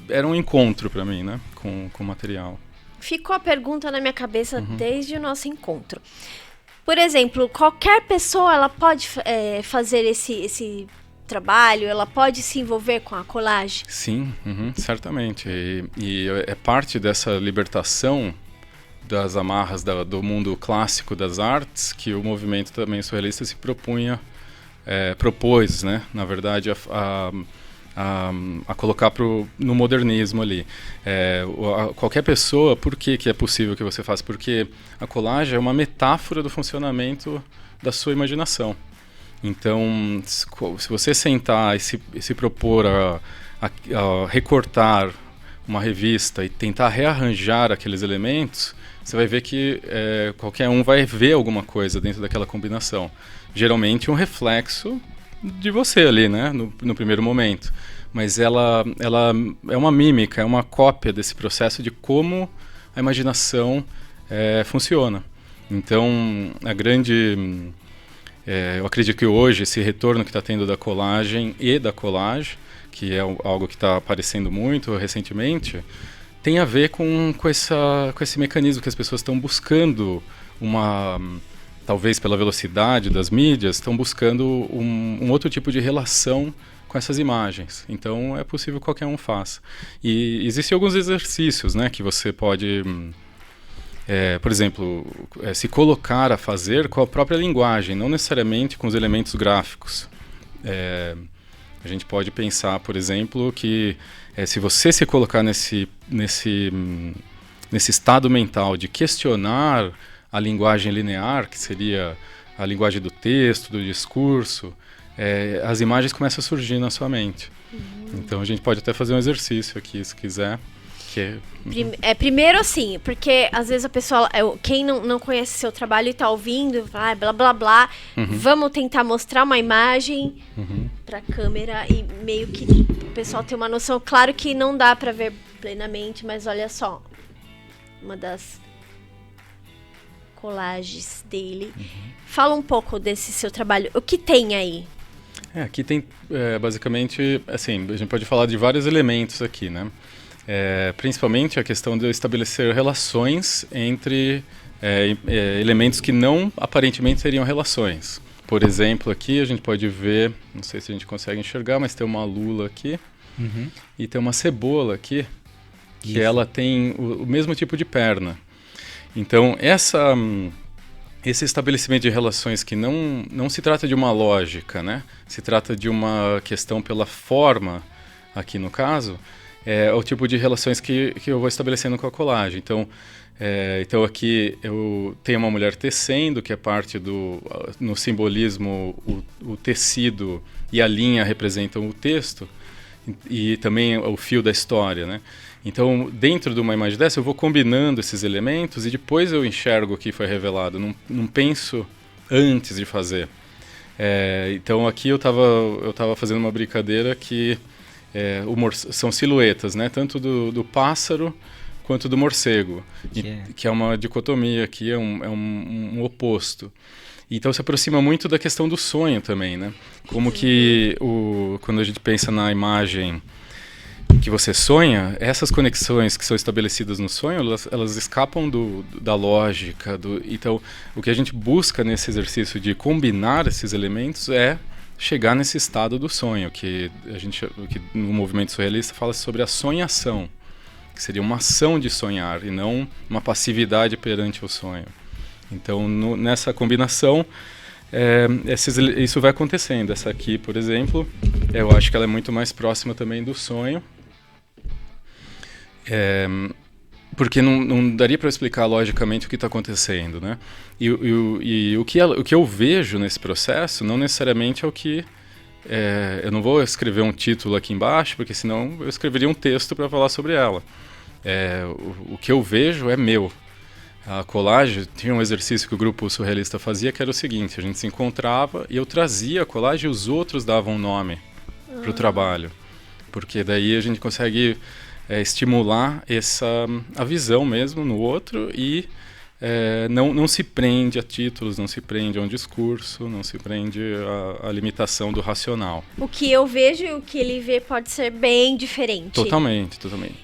era um encontro para mim, né, com o material. Ficou a pergunta na minha cabeça desde o nosso encontro. Por exemplo, qualquer pessoa ela pode fazer esse trabalho, ela pode se envolver com a colagem? Sim, certamente. E é parte dessa libertação das amarras do mundo clássico das artes que o movimento também surrealista se propôs, né, na verdade, a colocar no modernismo ali. Qualquer pessoa, por que é possível que você faça? Porque a colagem é uma metáfora do funcionamento da sua imaginação. Então, se você sentar e se propor a recortar uma revista e tentar rearranjar aqueles elementos, você vai ver que qualquer um vai ver alguma coisa dentro daquela combinação. Geralmente um reflexo de você ali, né, no primeiro momento. Mas ela é uma mímica, é uma cópia desse processo de como a imaginação funciona. Então, eu acredito que hoje esse retorno que está tendo da colagem e da collage, que é algo que está aparecendo muito recentemente, tem a ver com esse mecanismo que as pessoas estão buscando talvez pela velocidade das mídias, estão buscando um outro tipo de relação com essas imagens. Então é possível que qualquer um faça. E existem alguns exercícios, né, que você pode, por exemplo, se colocar a fazer com a própria linguagem, não necessariamente com os elementos gráficos. A gente pode pensar, por exemplo, que se você se colocar nesse estado mental de questionar a linguagem linear, que seria a linguagem do texto, do discurso, as imagens começam a surgir na sua mente. Então a gente pode até fazer um exercício aqui, se quiser. Primeiro assim, porque às vezes a pessoa, quem não conhece seu trabalho e tá ouvindo, vai blá blá blá, vamos tentar mostrar uma imagem pra câmera e meio que o pessoal tem uma noção. Claro que não dá pra ver plenamente, mas olha só, uma das colagens dele. Fala um pouco desse seu trabalho, o que tem aí? Aqui tem basicamente, assim, a gente pode falar de vários elementos aqui, né? Principalmente a questão de estabelecer relações entre elementos que não aparentemente seriam relações. Por exemplo, aqui a gente pode ver, não sei se a gente consegue enxergar, mas tem uma lula aqui e tem uma cebola aqui, que ela tem o mesmo tipo de perna. Então, esse estabelecimento de relações que não se trata de uma lógica, né? Se trata de uma questão pela forma, aqui no caso, é o tipo de relações que eu vou estabelecendo com a colagem. Então aqui eu tenho uma mulher tecendo, que é parte no simbolismo, o tecido e a linha representam o texto e também o fio da história, né? Então, dentro de uma imagem dessa, eu vou combinando esses elementos e depois eu enxergo o que foi revelado, não penso antes de fazer. Então aqui eu tava fazendo uma brincadeira que são silhuetas, né? Tanto do pássaro quanto do morcego, que é uma dicotomia aqui, é um oposto. Então se aproxima muito da questão do sonho também, né? Como que quando a gente pensa na imagem que você sonha, essas conexões que são estabelecidas no sonho, elas escapam da lógica. Então o que a gente busca nesse exercício de combinar esses elementos é chegar nesse estado do sonho, que no movimento surrealista fala sobre a sonhação, que seria uma ação de sonhar e não uma passividade perante o sonho. Então, nessa combinação, isso vai acontecendo. Essa aqui, por exemplo, eu acho que ela é muito mais próxima também do sonho, porque não daria para explicar logicamente o que está acontecendo, né? E o que eu vejo nesse processo não necessariamente é o que... eu não vou escrever um título aqui embaixo, porque senão eu escreveria um texto para falar sobre ela. O que eu vejo é meu. A colagem, tinha um exercício que o grupo surrealista fazia, que era o seguinte: a gente se encontrava e eu trazia a colagem e os outros davam nome para o trabalho. Porque daí a gente consegue estimular a visão mesmo no outro e não se prende a títulos, não se prende a um discurso, não se prende à limitação do racional. O que eu vejo e o que ele vê pode ser bem diferente. Totalmente, totalmente.